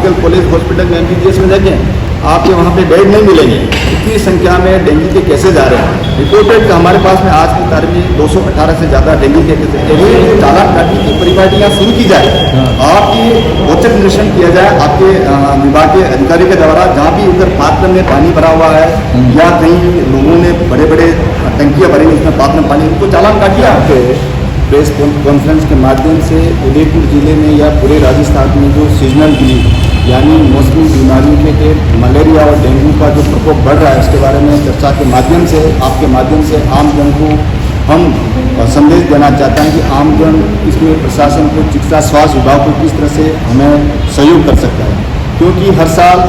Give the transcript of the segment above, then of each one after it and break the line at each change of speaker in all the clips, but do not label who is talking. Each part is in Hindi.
मेडिकल कॉलेज हॉस्पिटल में MBBS में देखें, आपके वहाँ पे बेड नहीं मिलेंगे। इतनी संख्या में डेंगू के केसेज आ रहे हैं। रिपोर्टेड हमारे पास में आज की तारीख में 218 से ज़्यादा डेंगू के केसेज। यही चालान काटने की परिपाटी यहाँ शुरू की जाए, आपकी औचक निरीक्षण किया जाए आपके विभाग के अधिकारी के द्वारा। जहाँ भी उधर पात्र में पानी भरा हुआ है या कहीं लोगों ने बड़े बड़े टंकियाँ भरी उसमें पात्र में पानी, उनको चालान काटिए। आपके प्रेस कॉन्फ्रेंस के माध्यम से उदयपुर जिले में या पूरे राजस्थान में जो सीजनल डिजीज यानी मौसमी बीमारियों के मलेरिया और डेंगू का जो प्रकोप बढ़ रहा है उसके बारे में चर्चा के माध्यम से आपके माध्यम से आम जन को हम संदेश देना चाहते हैं कि आमजन इसमें प्रशासन को चिकित्सा स्वास्थ्य विभाग को किस तरह से हमें सहयोग कर सकता है, क्योंकि हर साल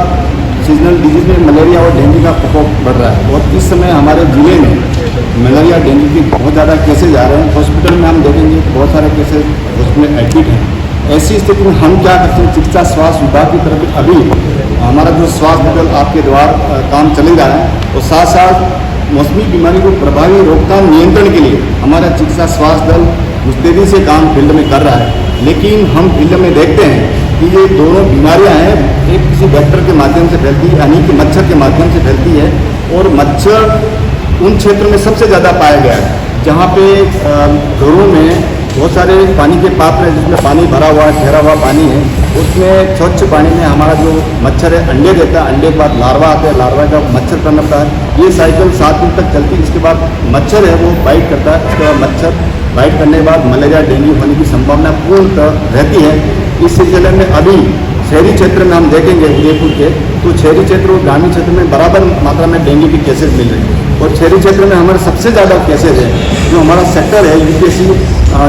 सीजनल डिजीज में मलेरिया और डेंगू का प्रकोप बढ़ रहा है और इस समय हमारे जिले में मलेरिया डेंगू के बहुत ज़्यादा केसेज आ रहे हैं। हॉस्पिटल में हम देखेंगे बहुत सारे केसेज हॉस्पिटल एडमिट हैं। ऐसी स्थिति में हम क्या करते हैं, चिकित्सा स्वास्थ्य विभाग की तरफ अभी हमारा जो स्वास्थ्य दल आपके द्वारा काम चले रहा है और साथ साथ मौसमी बीमारी को प्रभावी रोकथाम नियंत्रण के लिए हमारा चिकित्सा स्वास्थ्य दल मुस्तैदी से काम फील्ड में कर रहा है। लेकिन हम फील्ड में देखते हैं कि ये दोनों बीमारियां हैं, एक किसी वेक्टर के माध्यम से फैलती है यानी कि मच्छर के माध्यम से फैलती है और मच्छर उन क्षेत्रों में सबसे ज़्यादा पाया गया है जहाँ पे घरों में बहुत सारे पानी के पात्र हैं जिसमें पानी भरा हुआ ठहरा हुआ पानी है। उसमें स्वच्छ पानी में हमारा जो मच्छर है अंडे देता है, अंडे के बाद लार्वा आते हैं, लार्वा का मच्छर बनता है। ये साइकिल 7 दिन तक चलती है। इसके बाद मच्छर है वो बाइट करता है, इसके बाद मच्छर बाइट करने के बाद मलेरिया डेंगू होने की संभावना पूर्णतः रहती है। इस सिलसिले में अभी शहरी क्षेत्र में हम देखेंगे उदयपुर के, तो शहरी क्षेत्र और ग्रामीण क्षेत्र में बराबर मात्रा में डेंगू के केसेज मिल रहे हैं और शहरी क्षेत्र में हमारे सबसे ज़्यादा केसेज है। जो हमारा सेक्टर है UPSC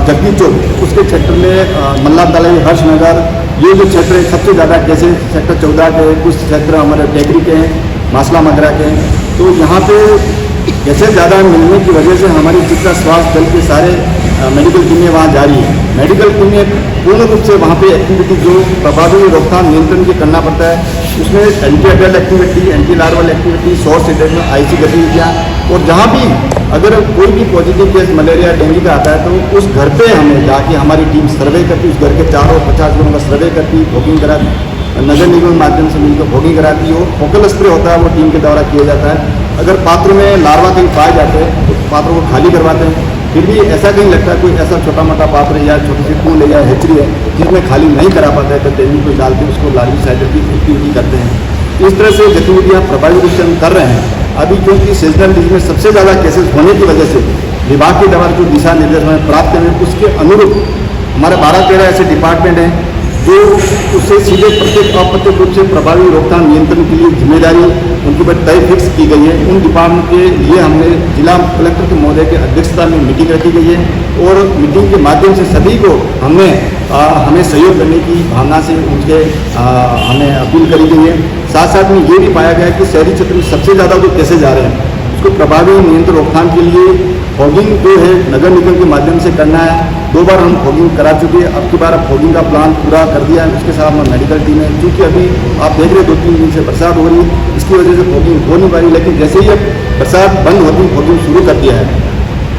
जगदीश चौक, उसके क्षेत्र में मल्ला तलाई, हर्षनगर, ये जो क्षेत्र है सबसे ज़्यादा केसेज सेक्टर 14 के, कुछ क्षेत्र हमारे टेकरी के हैं, मासला मगरा के हैं। तो यहाँ पे केसेज ज़्यादा मिलने की वजह से हमारी चिकित्सा स्वास्थ्य दल के सारे मेडिकल टीमें वहाँ जारी है। मेडिकल टीमें पूर्ण रूप से वहाँ पे एक्टिविटी जो प्रभावी रोकथाम नियंत्रण की करना पड़ता है, उसमें anti adult activity, anti larval activity, source में IC गतिविधियाँ, और जहाँ भी अगर कोई भी पॉजिटिव केस मलेरिया डेंगू का आता है तो उस घर पे हमें जाके हमारी टीम सर्वे करती, उस घर के 450 लोगों का सर्वे करती, फॉगिंग कराती, नगर निगम के माध्यम से मिलकर फॉगिंग कराती है। फोकल स्प्रे होता है वो टीम के द्वारा किया जाता है। अगर पात्र में लार्वा कहीं पाए जाते हैं तो पात्रों को खाली करवाते हैं। फिर भी ऐसा कहीं लगता है कोई ऐसा छोटा मोटा पात्र या छोटी सी पूल है या हेचरी है जिसमें खाली नहीं करा पाता है तो डेंगू को डाल के उसको लार्वी साइडर की एक्टिविटी करते हैं। इस तरह से गतिविधियाँ प्रभावी रूप से हम कर रहे हैं। अभी क्योंकि सीजनल डिजीज में सबसे ज़्यादा केसेस होने की वजह से विभाग के द्वारा जो दिशा निर्देश हमें प्राप्त हैं उसके अनुरूप हमारे 12-13 ऐसे डिपार्टमेंट हैं जो उससे सीधे प्रत्येक अप्रत्यक्ष रूप से प्रभावी रोकथाम नियंत्रण के लिए जिम्मेदारी उनके ऊपर तय फिक्स की गई है। उन डिपार्टमेंट के लिए हमने जिला कलेक्टर के महोदय की अध्यक्षता में मीटिंग रखी गई है और मीटिंग के माध्यम से सभी को हमें सहयोग करने की भावना से उनके हमें अपील करी गई है। साथ साथ में ये भी पाया गया कि शहरी क्षेत्र में सबसे ज़्यादा जो केसेज आ रहे हैं उसको प्रभावी नियंत्रण रोकथाम के लिए फॉगिंग जो है नगर निगम के माध्यम से करना है। 2 बार हम फॉगिंग करा चुके हैं, अब की बार फॉगिंग का प्लान पूरा कर दिया है। उसके साथ में मेडिकल टीम है, क्योंकि अभी आप देख रहे 2-3 दिन से बरसात हो रही है, इसकी वजह से फॉगिंग हो नहीं पा रही, लेकिन जैसे ही अब बरसात बंद होती फॉगिंग शुरू कर दिया है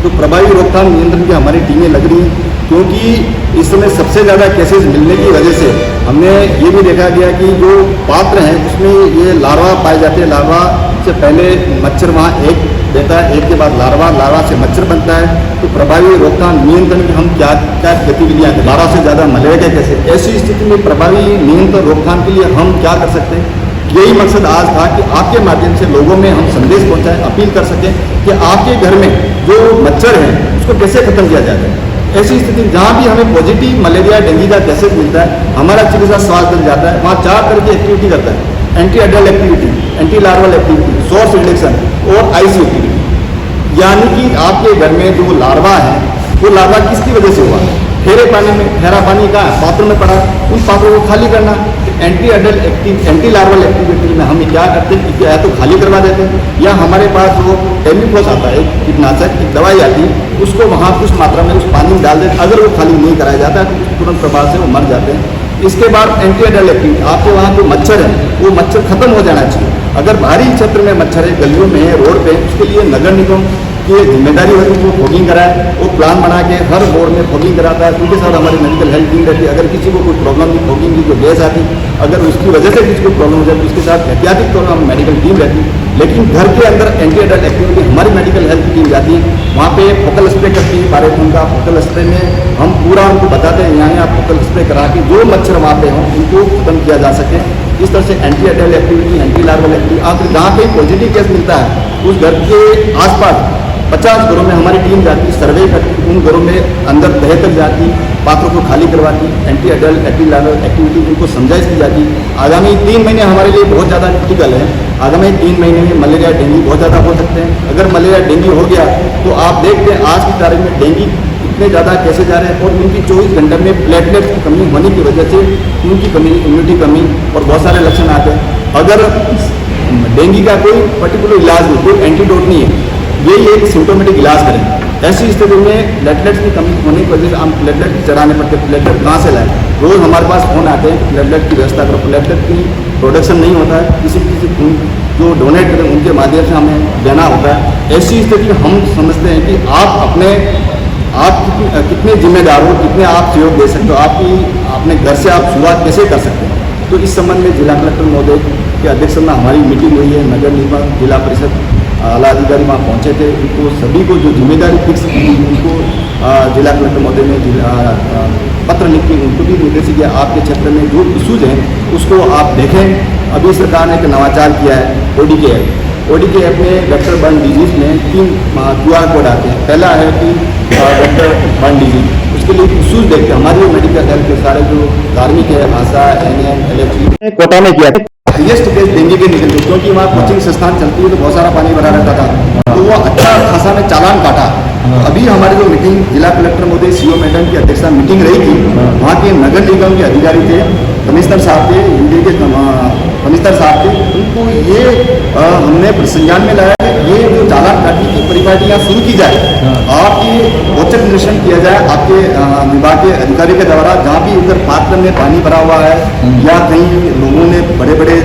तो प्रभावी रोकथाम नियंत्रण की हमारी टीमें लग रही हैं। क्योंकि इस समय सबसे ज़्यादा केसेज मिलने की वजह से हमने ये भी देखा गया कि जो पात्र हैं उसमें ये लार्वा पाए जाते हैं। लार्वा से पहले मच्छर वहाँ एक देता है, एक के बाद लार्वा से मच्छर बनता है। तो प्रभावी रोकथाम नियंत्रण की हम क्या क्या गतिविधियाँ करें, 12 से ज़्यादा मलेरिया कैसे, ऐसी स्थिति में प्रभावी नियंत्रण रोकथाम के लिए हम क्या कर सकते हैं। यही मकसद आज था कि आपके माध्यम से लोगों में हम संदेश पहुँचाएँ, अपील कर सकें कि आपके घर में जो मच्छर है उसको कैसे खत्म किया जाए। ऐसी स्थिति जहाँ भी हमें पॉजिटिव मलेरिया डेंगू का केसेज मिलता है हमारा चिकित्सा स्वास्थ्य दल जाता है, वहाँ 4 तरह की एक्टिविटी करता है। Anti adult activity, anti larval activity, source reduction और IC एक्टिविटी। यानी कि आपके घर में जो लार्वा है वो लार्वा किसकी वजह से हुआ, ठहरे पानी में, ठहरा पानी का पात्र में पड़ा, उन पात्रों को खाली करना। Anti adult anti larval activity में हम क्या करते हैं कि या तो खाली करवा देते हैं या हमारे पास वो टेमिफोस आता है, कीटनाशक एक दवाई आती है, उसको वहाँ कुछ मात्रा में उस पानी में डाल देते हैं। अगर वो खाली नहीं कराया जाता है तो तुरंत प्रभाव से वो मर जाते हैं। इसके बाद एंटी एडल्ट एक्टिविटी, आपके वहाँ जो मच्छर है वो मच्छर खत्म हो जाना चाहिए। अगर भारी क्षेत्र में मच्छर है, गलियों में है, रोड पे, उसके लिए नगर निगम उसकी जिम्मेदारी होती है वो फॉगिंग कराए, वो प्लान बना के हर बोर्ड में फॉगिंग कराता है। उनके साथ हमारी मेडिकल हेल्थ टीम रहती है। अगर किसी को कोई प्रॉब्लम नहीं, फॉगिंग की जो गैस आती, अगर उसकी वजह से किसी को प्रॉब्लम हो जाए तो उसके साथ एहतियाती तौर पर हम मेडिकल टीम रहती है। लेकिन घर के अंदर एंटी एडल्ट एक्टिविटी हमारी मेडिकल हेल्थ टीम जाती है, वहाँ पे फोकल स्प्रे करती है पायरेथ्रम का। फोकल स्प्रे में हम पूरा उनको बताते हैं यहाँ आप फोकल स्प्रे करा के जो मच्छर वहाँ पे हों उनको खत्म किया जा सके। इस तरह से anti adult activity, anti larval activity, आप जहाँ पे पॉजिटिव केस मिलता है उस घर के आसपास 50 घरों में हमारी टीम जाती, सर्वे करती, उन घरों में अंदर तह तक जाती, पात्रों को खाली करवाती, anti adult anti larval activity उनको समझाइश की जाती। आगामी 3 महीने हमारे लिए बहुत ज़्यादा क्रिटिकल है। आगामी 3 महीने में मलेरिया डेंगू बहुत ज़्यादा हो सकते हैं। अगर मलेरिया डेंगू हो गया तो आप देखते हैं आज की तारीख में डेंगू इतने ज़्यादा कैसे जा रहे हैं और उनकी 24 घंटे में प्लेटलेट्स की कमी होने की वजह से उनकी कमी, इम्यूनिटी कमी और बहुत सारे लक्षण आते हैं। अगर डेंगू का कोई पर्टिकुलर इलाज नहीं, कोई एंटीडोट नहीं है, ये एक सिम्टोमेटिक इलाज करें। ऐसी स्थिति में प्लेटलेट्स की कमी होने की वजह से हम प्लेटलेट चढ़ाने पड़ते। प्लेटलेट कहाँ से लाएं? रोज़ हमारे पास फ़ोन आते हैं प्लेटलेट की व्यवस्था करो। प्लेटलेट की प्रोडक्शन नहीं होता है, किसी खून जो डोनेट करें उनके माध्यम से हमें देना होता है। ऐसी स्थिति में हम समझते हैं कि आप कितने जिम्मेदार हो, कितने आप सहयोग दे सकते हो, अपने घर से आप शुरुआत कैसे कर सकते हैं। तो इस संबंध में जिला कलेक्टर महोदय के अध्यक्षता में हमारी मीटिंग हुई है। नगर निगम, जिला परिषद, आला अधिकारी वहाँ पहुँचे थे। उनको सभी को जो जिम्मेदारी फिक्स की थी उनको जिला कलेक्टर महोदय ने पत्र लिख के उनको भी निर्देशित किया, आपके क्षेत्र में जो इशूज़ हैं उसको आप देखें। अभी सरकार ने एक नवाचार किया है ODK ऐप। ODK ऐप में वेक्टर बर्न डिजीज में 3 QR कोड आते हैं। पहला है कि वेक्टर बर्न डिजीज, उसके लिए इशूज़ देखते हैं हमारी मेडिकल हेल्थ के सारे जो कार्मिक है, आशा, NM, LHG कोटा में किया हाईएस्ट केस डेंगू के निकलते, क्योंकि वहाँ कोचिंग संस्थान चलती है तो बहुत सारा पानी भरा रहता था, तो वो अच्छा खासा में चालान काटा। अभी हमारी जो मीटिंग जिला कलेक्टर महोदय CO मैडम की अध्यक्षता मीटिंग रही थी, वहाँ के नगर निगम के अधिकारी थे, कमिश्नर साहब थे, हिंदी के कमिश्नर साहब थे, उनको ये हमने संज्ञान में लाया कि ये जो चालान काटने की परिपाटी यहाँ शुरू की जाए, आपकी औचक निरीक्षण किया जाए आपके विभाग के अधिकारी के द्वारा। जहाँ भी उधर पात्र में पानी भरा हुआ है या कहीं लोगों ने बड़े बड़े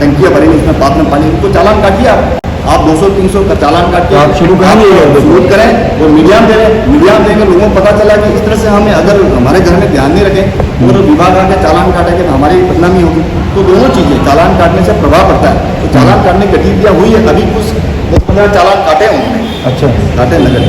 टंकियाँ भरी उसमें पात्र में पानी, उनको चालान काटिए। आप 200-300 का चालान काट के आप शुरू करें और मीडिया में दें। मीडिया में देंगे, लोगों को पता चला कि इस तरह से हमें अगर हमारे घर में ध्यान नहीं रखें और विभाग आके चालान काटेंगे तो हमारी बदनामी होगी। तो दोनों चीज़ें, चालान काटने से प्रभाव पड़ता है। तो चालान काटने की गतिविधियाँ हुई है, अभी कुछ 10-15 चालान काटे उन्होंने। अच्छा, काटे नगर।